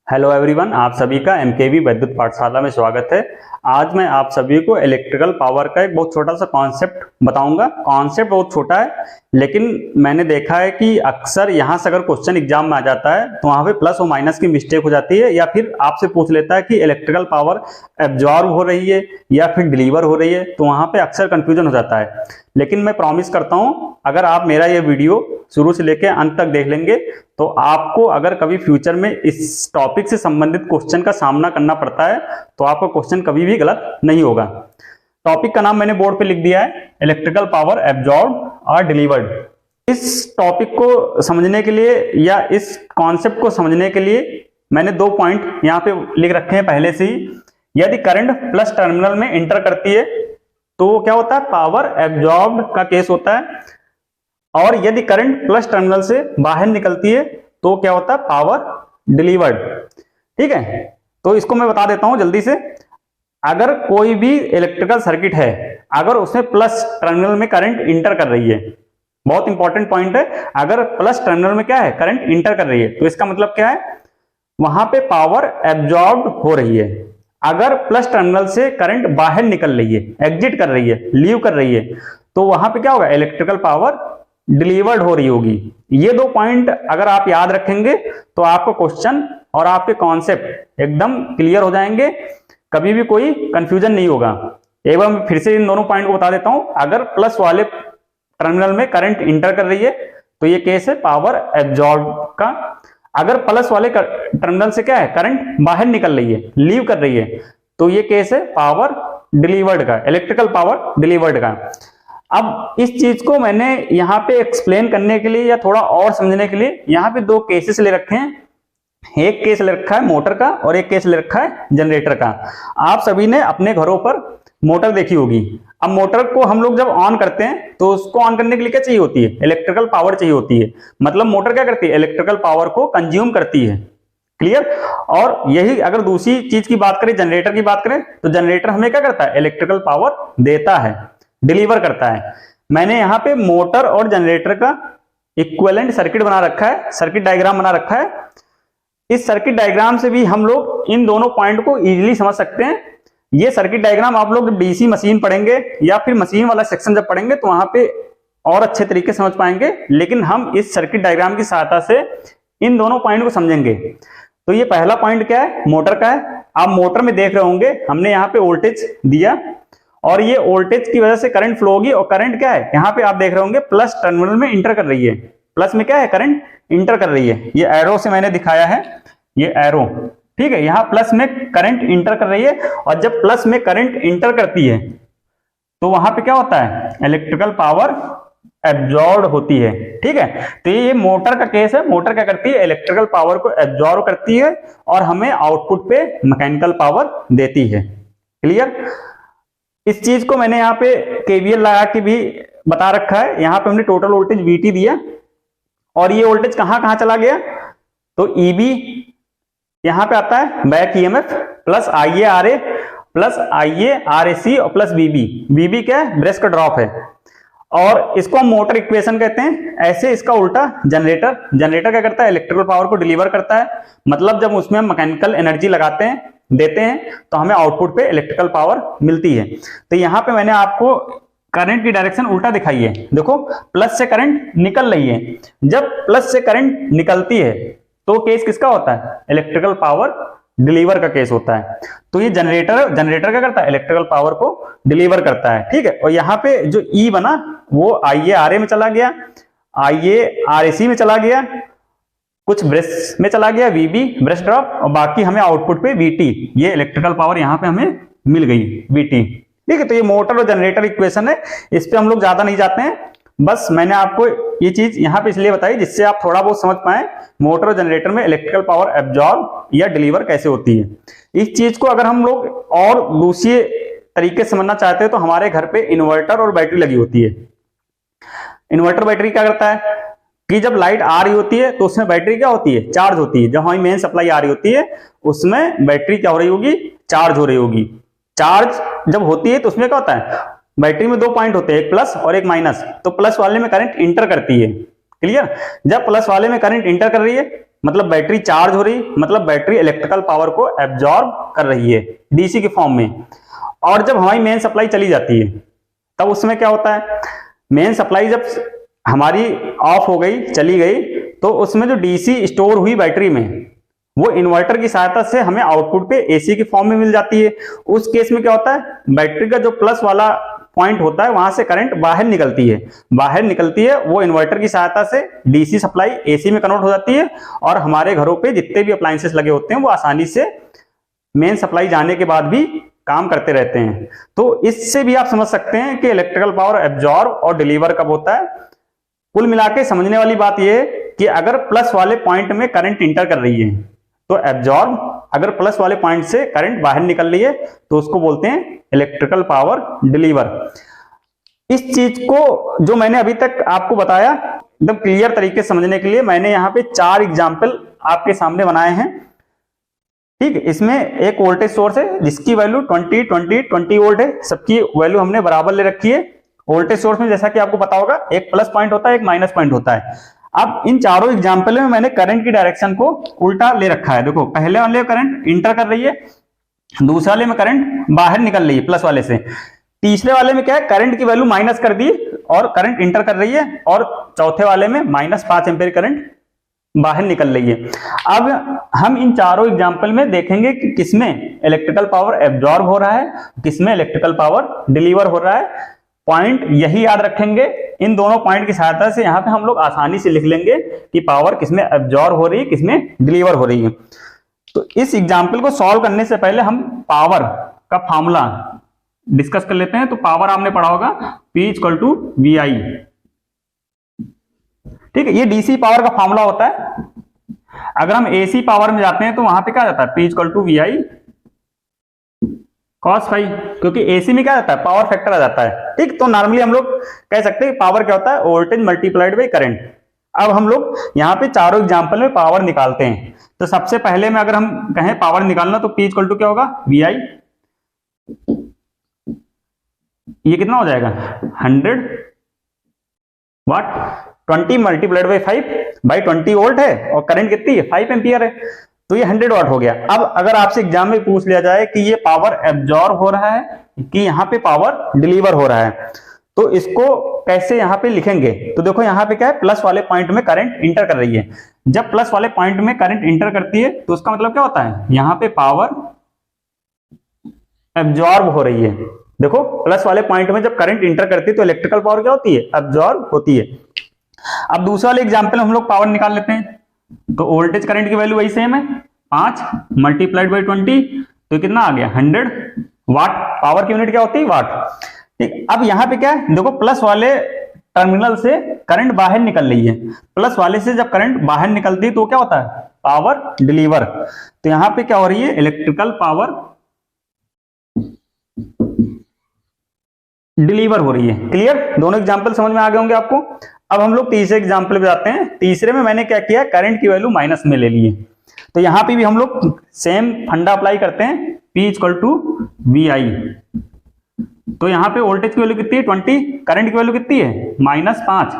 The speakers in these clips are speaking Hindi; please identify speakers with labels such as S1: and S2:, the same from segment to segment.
S1: हेलो एवरीवन, आप सभी का एमकेवी वैद्युत पाठशाला में स्वागत है। आज मैं आप सभी को इलेक्ट्रिकल पावर का एक बहुत छोटा सा कॉन्सेप्ट बताऊंगा। कॉन्सेप्ट बहुत छोटा है, लेकिन मैंने देखा है कि अक्सर यहाँ से अगर क्वेश्चन एग्जाम में आ जाता है तो वहाँ पे प्लस और माइनस की मिस्टेक हो जाती है, या फिर आपसे पूछ लेता है कि इलेक्ट्रिकल पावर एब्जॉर्ब हो रही है या फिर डिलीवर हो रही है, तो वहाँ पे अक्सर कंफ्यूजन हो जाता है। लेकिन मैं प्रॉमिस करता हूँ, अगर आप मेरा ये वीडियो शुरू से लेकर अंत तक देख लेंगे तो आपको अगर कभी फ्यूचर में इस टॉपिक से संबंधित क्वेश्चन का सामना करना पड़ता है तो आपका क्वेश्चन कभी भी गलत नहीं होगा। टॉपिक का नाम मैंने बोर्ड पे लिख दिया है, इलेक्ट्रिकल पावर एब्जॉर्ब और डिलीवर्ड। इस टॉपिक को समझने के लिए या इस कॉन्सेप्ट को समझने के लिए मैंने 2 पॉइंट यहाँ पे लिख रखे हैं पहले से ही। यदि करंट प्लस टर्मिनल में इंटर करती है तो क्या होता है, पावर एब्जॉर्ब्ड का केस होता है, और यदि करंट प्लस टर्मिनल से बाहर निकलती है तो क्या होता है, पावर डिलीवर्ड। ठीक है, तो इसको मैं बता देता हूं जल्दी से। अगर कोई भी इलेक्ट्रिकल सर्किट है, अगर उसमें प्लस टर्मिनल में करंट इंटर कर रही है, बहुत इंपॉर्टेंट पॉइंट है, अगर प्लस टर्मिनल में क्या है, करंट इंटर कर रही है, तो इसका मतलब क्या है, वहां पे पावर एब्जॉर्ब हो रही है। अगर प्लस टर्मिनल से करंट बाहर निकल रही है, एग्जिट कर रही है, लीव कर रही है, तो वहां पे क्या होगा, इलेक्ट्रिकल पावर डिलीवर्ड हो रही होगी। ये 2 पॉइंट अगर आप याद रखेंगे तो आपका क्वेश्चन और आपके कॉन्सेप्ट एकदम क्लियर हो जाएंगे, कभी भी कोई कंफ्यूजन नहीं होगा। एक बार मैं फिर से इन दोनों पॉइंट को बता देता हूं। अगर प्लस वाले टर्मिनल में करंट इंटर कर रही है तो ये केस है पावर एब्जॉर्ब का। अगर प्लस वाले टर्मिनल से क्या है, करंट बाहर निकल रही है, लीव कर रही है, तो ये केस है पावर डिलीवर्ड का, इलेक्ट्रिकल पावर डिलीवर्ड का। अब इस चीज को मैंने यहाँ पे एक्सप्लेन करने के लिए या थोड़ा और समझने के लिए यहाँ पे 2 केसेस ले रखे हैं। एक केस ले रखा है मोटर का और एक केस ले रखा है जनरेटर का। आप सभी ने अपने घरों पर मोटर देखी होगी। अब मोटर को हम लोग जब ऑन करते हैं तो उसको ऑन करने के लिए क्या चाहिए होती है, इलेक्ट्रिकल पावर चाहिए होती है। मतलब मोटर क्या करती है, इलेक्ट्रिकल पावर को कंज्यूम करती है। क्लियर। और यही अगर दूसरी चीज की बात करें, जनरेटर की बात करें, तो जनरेटर हमें क्या करता है, इलेक्ट्रिकल पावर देता है, डिलीवर करता है। मैंने यहाँ पे मोटर और जनरेटर का इक्विवेलेंट सर्किट बना रखा है, सर्किट डायग्राम बना रखा है। इस सर्किट डायग्राम से भी हम लोग इन दोनों पॉइंट को इजीली समझ सकते हैं। ये सर्किट डायग्राम आप लोग जब डीसी मशीन पढ़ेंगे या फिर मशीन वाला सेक्शन जब पढ़ेंगे तो वहां पे और अच्छे तरीके से समझ पाएंगे, लेकिन हम इस सर्किट डायग्राम की सहायता से इन दोनों पॉइंट को समझेंगे। तो ये पहला पॉइंट क्या है, मोटर का है। आप मोटर में देख रहे होंगे हमने यहाँ पे वोल्टेज दिया और ये वोल्टेज की वजह से करंट फ्लो होगी, और करंट क्या है, यहाँ पे आप देख रहे होंगे प्लस टर्मिनल में इंटर कर रही है। प्लस में क्या है, करंट इंटर कर रही है। ये एरो से मैंने दिखाया है, ये एरो, ठीक है। यहाँ प्लस में करंट इंटर कर रही है, और जब प्लस में करंट इंटर करती है तो वहां पे क्या होता है, इलेक्ट्रिकल पावर एब्जॉर्ब होती है। ठीक है, तो ये मोटर का केस है। मोटर क्या करती है, इलेक्ट्रिकल पावर को एब्जॉर्ब करती है और हमें आउटपुट पे मैकेनिकल पावर देती है। क्लियर। इस चीज को मैंने यहाँ पे केवीएल लगा के भी बता रखा है। यहाँ पे हमने टोटल वोल्टेज VT दिया और ये वोल्टेज कहाँ कहाँ चला गया, तो EB यहाँ पे आता है back EMF plus IaRa plus IaRaC और प्लस VB क्या है, ब्रेश का ड्रॉप है। और इसको हम मोटर इक्वेशन कहते हैं। ऐसे इसका उल्टा जनरेटर क्या करता है, इलेक्ट्रिकल पावर को डिलीवर करता है। मतलब जब उसमें हम मैकेनिकल एनर्जी लगाते हैं, देते हैं, तो हमें आउटपुट पे इलेक्ट्रिकल पावर मिलती है। तो यहाँ पे मैंने आपको करंट की डायरेक्शन उल्टा दिखाई है। देखो, प्लस से करंट निकल रही है। जब प्लस से करंट निकलती है तो केस किसका होता है, इलेक्ट्रिकल पावर डिलीवर का केस होता है। तो ये जनरेटर क्या करता है, इलेक्ट्रिकल पावर को डिलीवर करता है। ठीक है, और यहाँ पे जो E बना वो IaRa में चला गया, IaRaC में चला गया, कुछ ब्रश में चला गया VB ब्रश ड्रॉप, और बाकी हमें आउटपुट पे VT, ये इलेक्ट्रिकल पावर यहाँ पे हमें मिल गई VT। ठीक है, तो ये मोटर और जनरेटर इक्वेशन है, इस पे हम लोग ज्यादा नहीं जाते हैं। बस मैंने आपको ये चीज यहाँ पे इसलिए बताई जिससे आप थोड़ा बहुत समझ पाए मोटर और जनरेटर में इलेक्ट्रिकल पावर एब्जॉर्ब या डिलीवर कैसे होती है। इस चीज को अगर हम लोग और दूसरे तरीके से समझना चाहते हैं तो हमारे घर पे इन्वर्टर और बैटरी लगी होती है। इन्वर्टर बैटरी क्या करता है कि जब लाइट आ रही होती है तो उसमें बैटरी क्या होती है, चार्ज होती है। जब हमारी मेन सप्लाई आ रही होती है उसमें बैटरी क्या हो रही होगी, चार्ज हो रही होगी। चार्ज जब होती है तो उसमें क्या होता है, बैटरी में 2 पॉइंट होते हैं, एक प्लस और एक माइनस। तो प्लस वाले में करंट इंटर करती है। क्लियर। जब प्लस वाले में करंट इंटर कर रही है मतलब बैटरी चार्ज हो रही, मतलब बैटरी इलेक्ट्रिकल पावर को एब्जॉर्ब कर रही है डीसी के फॉर्म में। और जब हमारी मेन सप्लाई चली जाती है तब उसमें क्या होता है, मेन सप्लाई जब हमारी ऑफ हो गई, चली गई, तो उसमें जो डीसी स्टोर हुई बैटरी में वो इन्वर्टर की सहायता से हमें आउटपुट पे एसी के फॉर्म में मिल जाती है। उस केस में क्या होता है, बैटरी का जो प्लस वाला पॉइंट होता है वहां से करंट बाहर निकलती है, वो इन्वर्टर की सहायता से डीसी सप्लाई एसी में कन्वर्ट हो जाती है और हमारे घरों पे जितने भी अप्लायंसेस लगे होते हैं वो आसानी से मेन सप्लाई जाने के बाद भी काम करते रहते हैं। तो इससे भी आप समझ सकते हैं कि इलेक्ट्रिकल पावर एब्जॉर्ब और डिलीवर कब होता है। कुल मिला के समझने वाली बात यह है कि अगर प्लस वाले पॉइंट में करंट इंटर कर रही है तो एब्जॉर्ब, अगर प्लस वाले पॉइंट से करंट बाहर निकल रही है तो उसको बोलते हैं इलेक्ट्रिकल पावर डिलीवर। इस चीज को जो मैंने अभी तक आपको बताया एकदम क्लियर तरीके से समझने के लिए मैंने यहाँ पे 4 एग्जाम्पल आपके सामने बनाए हैं। ठीक है, इसमें एक वोल्टेज सोर्स है जिसकी वैल्यू 20 वोल्ट है, सबकी वैल्यू हमने बराबर ले रखी है। वोल्टेज सोर्स में जैसा कि आपको पता होगा एक प्लस पॉइंट होता है, एक माइनस पॉइंट होता है। अब इन चारों एग्जाम्पल में मैंने करंट की डायरेक्शन को उल्टा ले रखा है। देखो, पहले वाले में करंट इंटर कर रही है, दूसरे वाले में करंट बाहर निकल रही है प्लस वाले से, तीसरे वाले में क्या है, करंट की वैल्यू माइनस कर दी और करंट इंटर कर रही है, और चौथे वाले में -5 एम्पीयर करंट बाहर निकल रही है। अब हम इन चारों एग्जाम्पल में देखेंगे कि किसमें इलेक्ट्रिकल पावर एब्जॉर्ब हो रहा है, किसमें इलेक्ट्रिकल पावर डिलीवर हो रहा है। पॉइंट यही याद रखेंगे, इन दोनों पॉइंट की सहायता से यहां पे हम लोग आसानी से लिख लेंगे कि पावर किसमें एब्जॉर्ब हो रही है, किसमें डिलीवर हो रही है। तो इस एग्जाम्पल को सॉल्व करने से पहले हम पावर का फॉर्मूला डिस्कस कर लेते हैं। तो पावर आपने पढ़ा होगा P = VI। ठीक है, ये डीसी पावर का फॉर्मूला होता है। अगर हम एसी पावर में जाते हैं तो वहां पे क्या जाता है, P = VI cos phi, क्योंकि एसी में क्या जाता है, पावर फैक्टर आ जाता है। ठीक, तो नॉर्मली हम लोग कह सकते हैं पावर क्या होता है, वोल्टेज मल्टीप्लाइड बाई करंट। अब हम लोग यहाँ पे चारों एग्जाम्पल में पावर निकालते हैं। तो सबसे पहले में अगर हम कहें पावर निकालना तो P = क्या होगा, VI। ये कितना हो जाएगा, 100 वाट, 20 मल्टीप्लाइड बाई 5/20 वोल्ट है और करंट कितनी है, 5 एम्पियर है, तो ये 100 वाट हो गया। अब अगर आपसे एग्जाम में पूछ लिया जाए कि ये पावर एब्जॉर्ब हो रहा है कि यहाँ पे पावर डिलीवर हो रहा है, तो इसको कैसे यहाँ पे लिखेंगे। तो देखो यहाँ पे क्या है, प्लस वाले पॉइंट में करंट इंटर कर रही है। जब प्लस वाले पॉइंट में करंट इंटर करती है तो उसका मतलब क्या होता है, यहाँ पे पावर एब्जॉर्ब हो रही है। देखो, प्लस वाले पॉइंट में जब करंट इंटर करती है तो इलेक्ट्रिकल पावर क्या होती है, एब्जॉर्ब होती है। अब दूसरे वाले एग्जाम्पल हम लोग पावर निकाल लेते हैं। तो वोल्टेज करंट की वैल्यू वही सेम है, 5 मल्टीप्लाइड बाई 20, तो कितना आ गया, 100 वाट। पावर की यूनिट क्या होती है, वाट। ठीक, अब यहाँ पे क्या है, देखो प्लस वाले टर्मिनल से करंट बाहर निकल रही है। प्लस वाले से जब करंट बाहर निकलती है तो क्या होता है, पावर डिलीवर। तो यहाँ पे क्या हो रही है, इलेक्ट्रिकल पावर डिलीवर हो रही है। क्लियर, दोनों एग्जाम्पल समझ में आ गए होंगे आपको। अब हम लोग तीसरे एग्जाम्पल पे जाते हैं। तीसरे में मैंने क्या किया, करंट की वैल्यू माइनस में ले लिए। तो यहां पे भी हम लोग सेम फंडा अप्लाई करते हैं, P = VI। तो यहां पे वोल्टेज की वैल्यू कितनी है, 20, करंट की वैल्यू कितनी है, -5,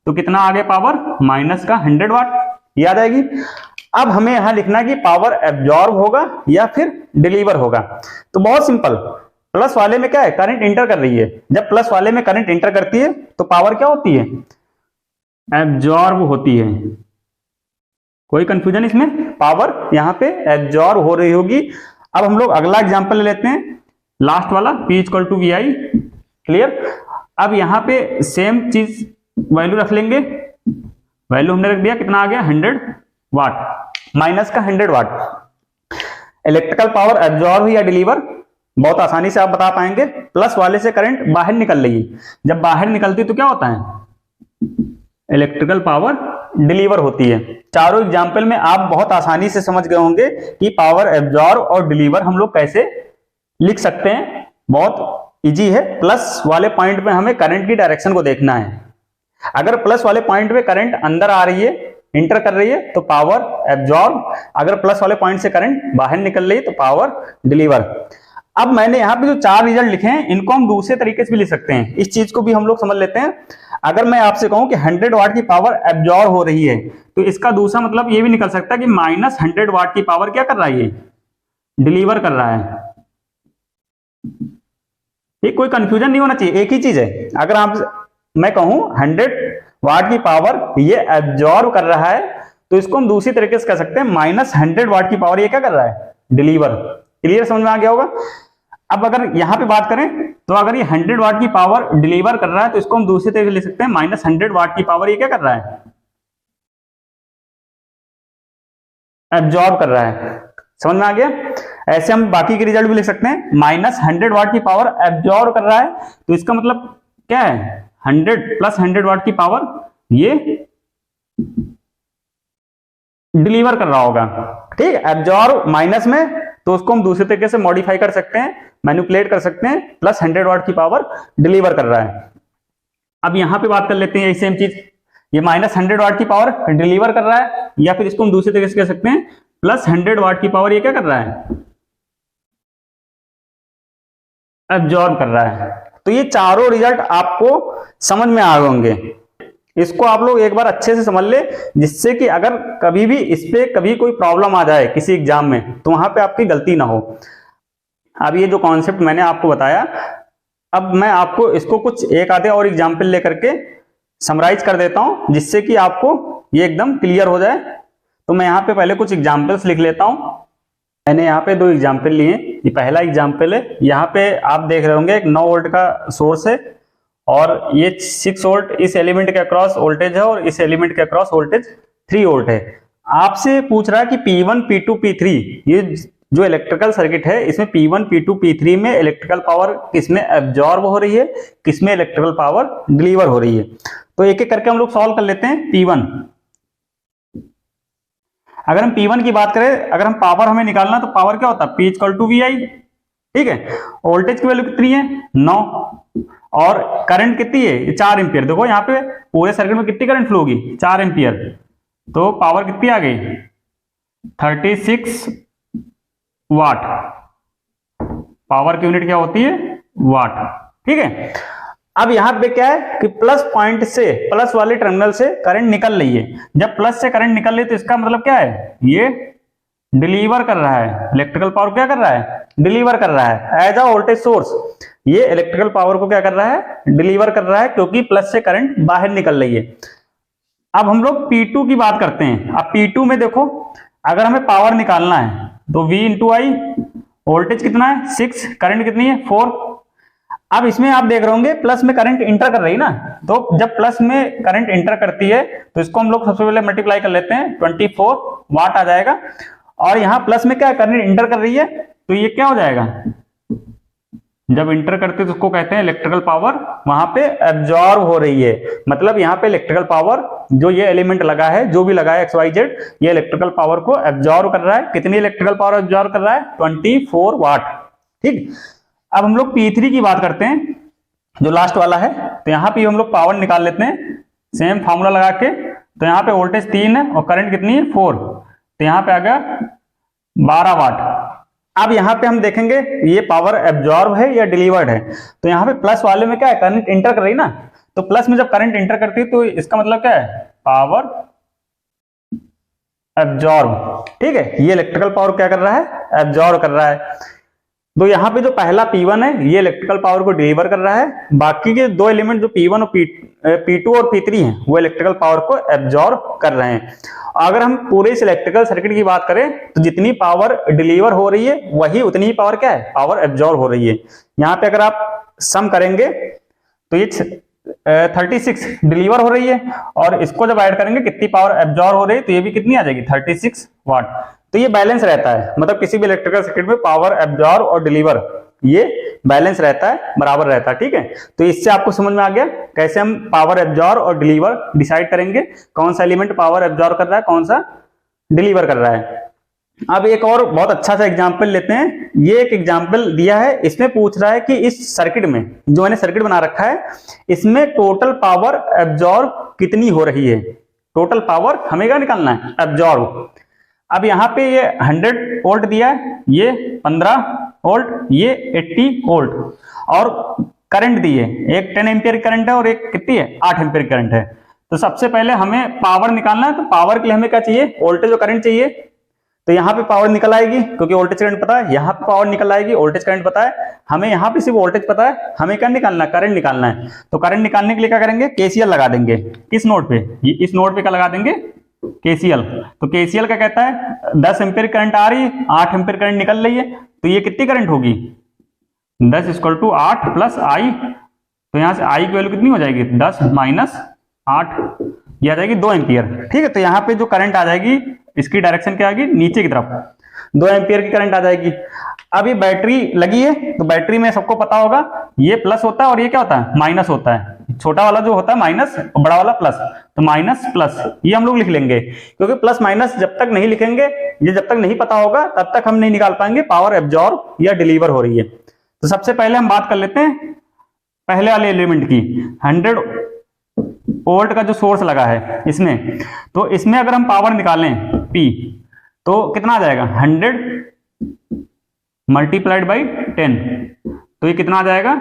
S1: तो कितना आ गया पावर, -100 वाट। याद आएगी। अब हमें यहां लिखना कि पावर एब्जॉर्ब होगा या फिर डिलीवर होगा। तो बहुत सिंपल, प्लस वाले में क्या है, करंट इंटर कर रही है। जब प्लस वाले में करंट इंटर करती है तो पावर क्या होती है, एब्जॉर्ब होती है। कोई कंफ्यूजन इसमें, पावर यहां पे एब्जॉर्ब हो रही होगी। अब हम लोग अगला एग्जांपल ले लेते हैं, लास्ट वाला, P = VI। क्लियर। अब यहां पे सेम चीज वैल्यू रख लेंगे। वैल्यू हमने रख दिया, कितना आ गया, 100 वाट, माइनस का 100 वाट। इलेक्ट्रिकल पावर एब्जॉर्ब या डिलीवर बहुत आसानी से आप बता पाएंगे। प्लस वाले से करंट बाहर निकल रही है, जब बाहर निकलती तो क्या होता है, इलेक्ट्रिकल पावर डिलीवर होती है। चारों एग्जाम्पल में आप बहुत आसानी से समझ गए होंगे कि पावर एब्जॉर्ब और डिलीवर हम लोग कैसे लिख सकते हैं। बहुत इजी है। प्लस वाले पॉइंट में हमें करंट की डायरेक्शन को देखना है। अगर प्लस वाले पॉइंट में करंट अंदर आ रही है, इंटर कर रही है, तो पावर एब्जॉर्ब। अगर प्लस वाले पॉइंट से करंट बाहर निकल रही है तो पावर डिलीवर। अब मैंने यहाँ पे जो 4 रिजल्ट लिखे हैं इनको हम दूसरे तरीके से भी लिख सकते हैं। इस चीज को भी हम लोग समझ लेते हैं। अगर मैं आपसे कहूं कि 100 वाट की पावर एब्जॉर्ब हो रही है, तो इसका दूसरा मतलब ये भी निकल सकता है कि -100 वाट की पावर क्या कर रहा है, ये डिलीवर कर रहा है। ये कोई कंफ्यूजन नहीं होना चाहिए, एक ही चीज है। अगर मैं कहूं 100 वाट की पावर ये एब्जॉर्ब कर रहा है, तो इसको हम दूसरी तरीके से कह सकते हैं -100 वाट की पावर ये क्या कर रहा है, डिलीवर। क्लियर, समझ में आ गया होगा। अब अगर यहां पे बात करें, तो अगर ये 100 वाट की पावर डिलीवर कर रहा है, तो इसको हम दूसरी तरीके से लिख सकते हैं -100 वाट की पावर ये क्या कर रहा है, एब्जॉर्ब कर रहा है। समझ में आ गया। ऐसे हम बाकी के रिजल्ट भी लिख सकते हैं, -100 वाट की पावर एब्जॉर्ब कर रहा है, तो इसका मतलब क्या है, 100 + 100 वाट की पावर ये डिलीवर कर रहा होगा। ठीक है, एब्जॉर्ब माइनस में, तो उसको हम दूसरे तरीके से मॉडिफाई कर सकते हैं, मैनिपुलेट कर सकते हैं, +100 वाट की पावर डिलीवर कर रहा है। अब यहां पे बात कर लेते हैं सेम चीज, ये -100 वाट की पावर डिलीवर कर रहा है, या फिर इसको हम दूसरे तरीके से कह सकते हैं +100 वाट की पावर ये क्या कर रहा है, एब्जॉर्ब कर रहा है। तो ये चारों रिजल्ट आपको समझ में आ होंगे। इसको आप लोग एक बार अच्छे से समझ ले, जिससे कि अगर कभी भी इस पे कभी कोई प्रॉब्लम आ जाए किसी एग्जाम में, तो वहां पे आपकी गलती ना हो। अब ये जो कॉन्सेप्ट मैंने आपको बताया, अब मैं आपको इसको कुछ एक आधे और एग्जाम्पल लेकर के समराइज कर देता हूं, जिससे कि आपको ये एकदम क्लियर हो जाए। तो मैं यहाँ पे पहले कुछ एग्जाम्पल्स लिख लेता हूं। मैंने यहाँ पे 2 एग्जाम्पल लिए। ये पहला एग्जाम्पल है, यहाँ पे आप देख रहे होंगे एक 9 वोल्ट का सोर्स है, और ये 6 वोल्ट इस एलिमेंट के अक्रॉस वोल्टेज है, और इस एलिमेंट के अक्रॉस वोल्टेज 3 वोल्ट है। आपसे पूछ रहा है कि P1 P2 P3 ये जो इलेक्ट्रिकल सर्किट है, इसमें P1 P2 P3 में इलेक्ट्रिकल पावर किसमें एब्जॉर्ब हो रही है, किसमें इलेक्ट्रिकल पावर डिलीवर हो रही है। तो एक एक करके हम लोग सॉल्व कर लेते हैं। P1, अगर हम P1 की बात करें, अगर हम पावर हमें निकालना, तो पावर क्या होता है, P = VI। ठीक है, वोल्टेज की वैल्यू कितनी है, 9, और करंट कितनी है, 4 एम्पियर। देखो यहाँ पे पूरे सर्किट में कितनी करंट फ्लो होगी, 4 एम्पियर। तो पावर कितनी आ गई, 36 वाट। पावर की यूनिट क्या होती है, वाट। ठीक है, अब यहां पे क्या है कि प्लस पॉइंट से, प्लस वाले टर्मिनल से करंट निकल रही है। जब प्लस से करंट निकल रही है, तो इसका मतलब क्या है, ये डिलीवर कर रहा है, इलेक्ट्रिकल पावर क्या कर रहा है, डिलीवर कर रहा है एज अ वोल्टेज सोर्स। ये इलेक्ट्रिकल पावर को क्या कर रहा है, डिलीवर कर रहा है, क्योंकि प्लस से करंट बाहर निकल रही है। अब हम लोग P2 की बात करते हैं। अब P2 में देखो, अगर हमें पावर निकालना है, तो V × I, वोल्टेज कितना है 6, करंट कितनी है 4। अब इसमें आप देख रहे होंगे प्लस में करंट इंटर कर रही है ना, तो जब प्लस में करंट इंटर करती है, तो इसको हम लोग सबसे पहले मल्टीप्लाई कर लेते हैं, 24 वाट आ जाएगा। और यहाँ प्लस में क्या करंट इंटर कर रही है, तो ये क्या हो जाएगा, जब इंटर करते हैं तो उसको कहते हैं इलेक्ट्रिकल पावर वहां पे एब्जॉर्ब हो रही है। मतलब यहाँ पे इलेक्ट्रिकल पावर, जो ये एलिमेंट लगा है, जो भी लगा है XYZ, ये इलेक्ट्रिकल पावर को एब्जॉर्ब कर रहा है। कितनी इलेक्ट्रिकल पावर एब्जॉर्ब कर रहा है, 24 वाट। ठीक, अब हम लोग P3 की बात करते हैं, जो लास्ट वाला है। तो यहाँ पे हम लोग पावर निकाल लेते हैं सेम फॉर्मूला लगा के। तो यहाँ पे वोल्टेज 3 है और करंट कितनी है 4, तो यहाँ पे आ गया 12 वाट। अब यहाँ पे हम देखेंगे ये पावर एब्जॉर्ब है या डिलीवर्ड है। तो यहाँ पे प्लस वाले में क्या है, करंट इंटर कर रही ना, तो प्लस में जब करंट इंटर करती है, तो इसका मतलब क्या है, पावर एब्जॉर्ब। ठीक है, ये इलेक्ट्रिकल पावर क्या कर रहा है, एब्जॉर्ब कर रहा है। तो यहाँ पे जो पहला P1 है, ये इलेक्ट्रिकल पावर को डिलीवर कर रहा है। बाकी के 2 एलिमेंट जो P1 और P2 और P3 हैं, वो इलेक्ट्रिकल पावर को एब्जॉर्ब कर रहे हैं। अगर हम पूरे इस इलेक्ट्रिकल सर्किट की बात करें, तो जितनी पावर डिलीवर हो रही है, वही उतनी ही पावर क्या है, पावर एब्जॉर्ब हो रही है। यहाँ पे अगर आप सम करेंगे, तो ये 36 डिलीवर हो रही है, और इसको जब ऐड करेंगे कितनी पावर एब्जॉर्ब हो रही है, तो ये भी कितनी आ जाएगी, 36 वाट। तो ये बैलेंस रहता है, मतलब किसी भी इलेक्ट्रिकल सर्किट में पावर एब्जॉर्ब और डिलीवर ये बैलेंस रहता है, बराबर रहता है। ठीक है, तो इससे आपको समझ में आ गया कैसे हम पावर एब्जॉर्ब और डिलीवर डिसाइड करेंगे, कौन सा एलिमेंट पावर एब्जॉर्ब कर रहा है, कौन सा डिलीवर कर रहा है। अब एक और बहुत अच्छा सा एग्जाम्पल लेते हैं। ये एक एग्जाम्पल दिया है, इसमें पूछ रहा है कि इस सर्किट में, जो मैंने सर्किट बना रखा है, इसमें टोटल पावर एब्जॉर्ब कितनी हो रही है। टोटल पावर हमें क्या निकालना है, एब्जॉर्ब। अब यहाँ पे ये 100 वोल्ट दिया है, ये 15 वोल्ट, ये 80 वोल्ट, और करंट दी है, एक 10 एम्पियर करंट है और एक कितनी है 8 एम्पियर करंट है। तो सबसे पहले हमें पावर निकालना है, तो पावर के लिए हमें क्या चाहिए, वोल्टेज और करंट चाहिए। तो यहाँ पे पावर निकल आएगी क्योंकि वोल्टेज करंट पता है, यहाँ पे पावर निकल आएगी, वोल्टेज करंट पता है, हमें यहाँ पे सिर्फ वोल्टेज पता है, हमें क्या निकालना है, करंट निकालना है। तो करंट निकालने के लिए क्या करेंगे, केसीएल लगा देंगे। किस नोड पे, इस नोड पे क्या लगा देंगे, केसीएल। तो केसीएल क्या कहता है, 10 एम्पियर करंट आ रही है, 8 एम्पियर करंट निकल रही है, तो ये कितनी करंट होगी, 10 इक्वल टू 8 प्लस आई। तो यहां से आई की वैल्यू कितनी हो जाएगी, 10 माइनस 8, ये आ जाएगी 2 एम्पियर। ठीक है, तो यहाँ पे जो करंट आ जाएगी इसकी डायरेक्शन क्या आएगी, नीचे की तरफ 2 एम्पियर की करंट आ जाएगी। अब ये बैटरी लगी है, तो बैटरी में सबको पता होगा ये प्लस होता है और ये क्या होता है, माइनस होता है। छोटा वाला जो होता है माइनस और बड़ा वाला प्लस, तो माइनस प्लस ये हम लोग लिख लेंगे, क्योंकि प्लस माइनस जब तक नहीं लिखेंगे, ये जब तक नहीं पता होगा तब तक हम नहीं निकाल पाएंगे पावर एब्जॉर्ब या डिलीवर हो रही है। तो सबसे पहले हम बात कर लेते हैं पहले वाले एलिमेंट की। 100 वोल्ट का जो सोर्स लगा है इसमें, तो इसमें अगर हम पावर निकालें P, तो कितना आ जाएगा, 100 मल्टीप्लाइड बाई 10, तो ये कितना आ जाएगा,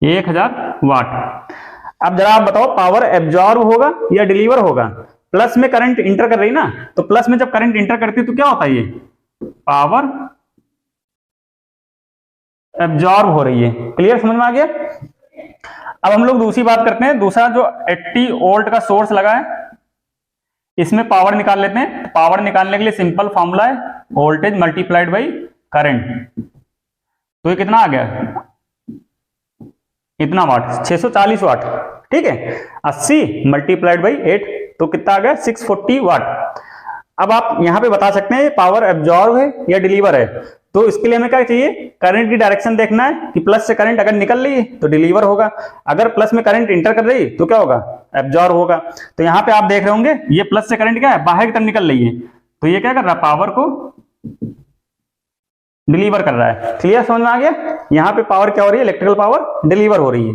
S1: 1000 वाट। अब जरा आप बताओ पावर एब्जॉर्ब होगा या डिलीवर होगा। प्लस में करंट इंटर कर रही ना, तो प्लस में जब करंट इंटर करती है तो क्या होता है, ये पावर एब्जॉर्ब हो रही है। क्लियर, समझ में आ गया। अब हम लोग दूसरी बात करते हैं, दूसरा जो 80 वोल्ट का सोर्स लगा है इसमें पावर निकाल लेते हैं। पावर निकालने के लिए सिंपल फॉर्मूला है वोल्टेज मल्टीप्लाइड बाई करंट। तो ये कितना आ गया, इतना वाट, 640 वाट। ठीक है, 80 मल्टीप्लाइड बाई 8, तो कितना आ गया, 640 वाट। अब आप यहां पे बता सकते हैं ये पावर एब्जॉर्ब है या डिलीवर है। तो इसके लिए हमें क्या चाहिए, करंट की डायरेक्शन देखना है कि प्लस से करंट अगर निकल रही है तो डिलीवर होगा, अगर प्लस में करंट इंटर कर रही है तो क्या होगा, एब्जॉर्ब होगा। तो यहाँ पे आप देख रहे होंगे ये प्लस से करंट क्या है, बाहर की तरफ निकल रही है, तो ये क्या कर रहा है, पावर को डिलीवर कर रहा है। क्लियर, समझ में आ गया। यहाँ पे पावर क्या हो रही है, इलेक्ट्रिकल पावर डिलीवर हो रही है।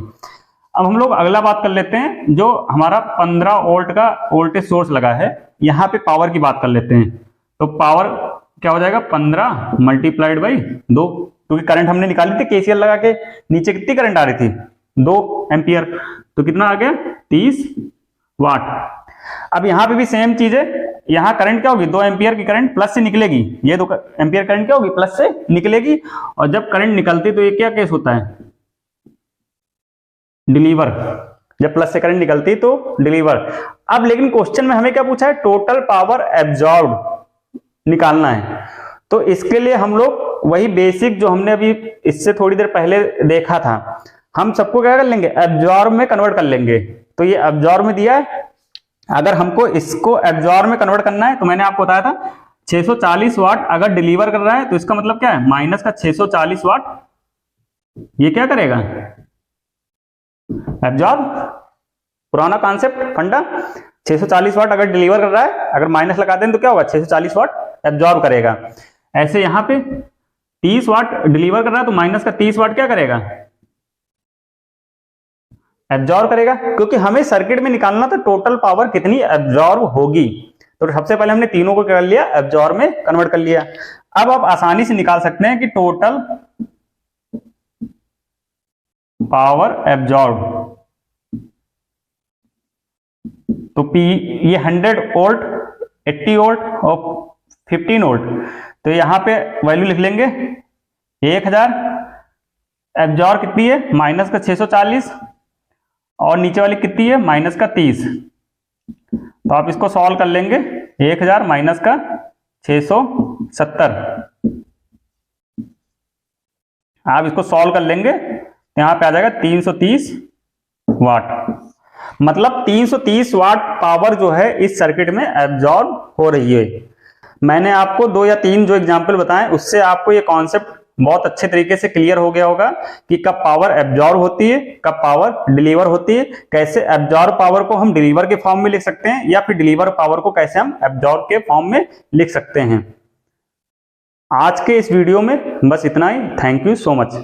S1: अब हम लोग अगला बात कर लेते हैं, जो हमारा 15 वोल्ट का वोल्टेज सोर्स लगा है, यहाँ पे पावर की बात कर लेते हैं। तो पावर क्या हो जाएगा, 15 मल्टीप्लाइड बाई 2, क्योंकि करंट हमने निकाली थी केसीएल लगा के, नीचे कितनी करंट आ रही थी, 2 एम्पियर, तो कितना आ गया, 30 वाट। अब यहाँ पे भी सेम चीज है, यहाँ करंट क्या होगी, 2 एम्पियर की करंट प्लस से निकलेगी, ये 2 एम्पियर करंट क्या होगी, प्लस से निकलेगी, और जब करंट निकलती तो ये क्या केस होता है, डिलीवर। जब प्लस से करंट निकलती तो डिलीवर। अब लेकिन क्वेश्चन में हमें क्या पूछा है, टोटल पावर एब्जॉर्ब निकालना है। तो इसके लिए हम लोग वही बेसिक जो हमने अभी इससे थोड़ी देर पहले देखा था, हम सबको क्या कर लेंगे, एब्जॉर्ब में कन्वर्ट कर लेंगे। तो ये एब्जॉर्ब में दिया है, अगर हमको इसको एब्जॉर्ब में कन्वर्ट करना है, तो मैंने आपको बताया था 640 वाट अगर डिलीवर कर रहा है, तो इसका मतलब क्या है, माइनस का 640 वाट, ये क्या करेगा, एब्जॉर्ब। पुराना कॉन्सेप्ट फंडा, 640 वाट अगर डिलीवर कर रहा है, अगर माइनस लगा दें तो क्या होगा, 640 वाट एब्जॉर्ब करेगा। ऐसे यहां पे 30 वाट डिलीवर कर रहा है, तो माइनस का 30 वाट क्या करेगा, एब्जॉर्ब करेगा, क्योंकि हमें सर्किट में निकालना था टोटल पावर कितनी एब्जॉर्ब होगी। तो सबसे पहले हमने तीनों को कर लिया, एब्जॉर्ब में कन्वर्ट कर लिया। अब आप आसानी से निकाल सकते हैं कि टोटल पावर एब्जॉर्ब, तो P ये 100 वोल्ट, 80 वोल्ट और 15 वोल्ट, तो यहां पे वैल्यू लिख लेंगे 1000। एब्जॉर्ब कितनी है, माइनस का 640, और नीचे वाली कितनी है, माइनस का 30। तो आप इसको सॉल्व कर लेंगे, 1000 माइनस का 670, आप इसको सॉल्व कर लेंगे, यहां पे आ जाएगा 330 वाट। मतलब 330 वाट पावर जो है इस सर्किट में एब्जॉर्ब हो रही है। मैंने आपको 2 या 3 जो एग्जांपल बताएं, उससे आपको ये कॉन्सेप्ट बहुत अच्छे तरीके से क्लियर हो गया होगा कि कब पावर एब्जॉर्ब होती है, कब पावर डिलीवर होती है, कैसे एब्जॉर्ब पावर को हम डिलीवर के फॉर्म में लिख सकते हैं, या फिर डिलीवर पावर को कैसे हम एब्जॉर्ब के फॉर्म में लिख सकते हैं। आज के इस वीडियो में बस इतना ही। Thank you so much.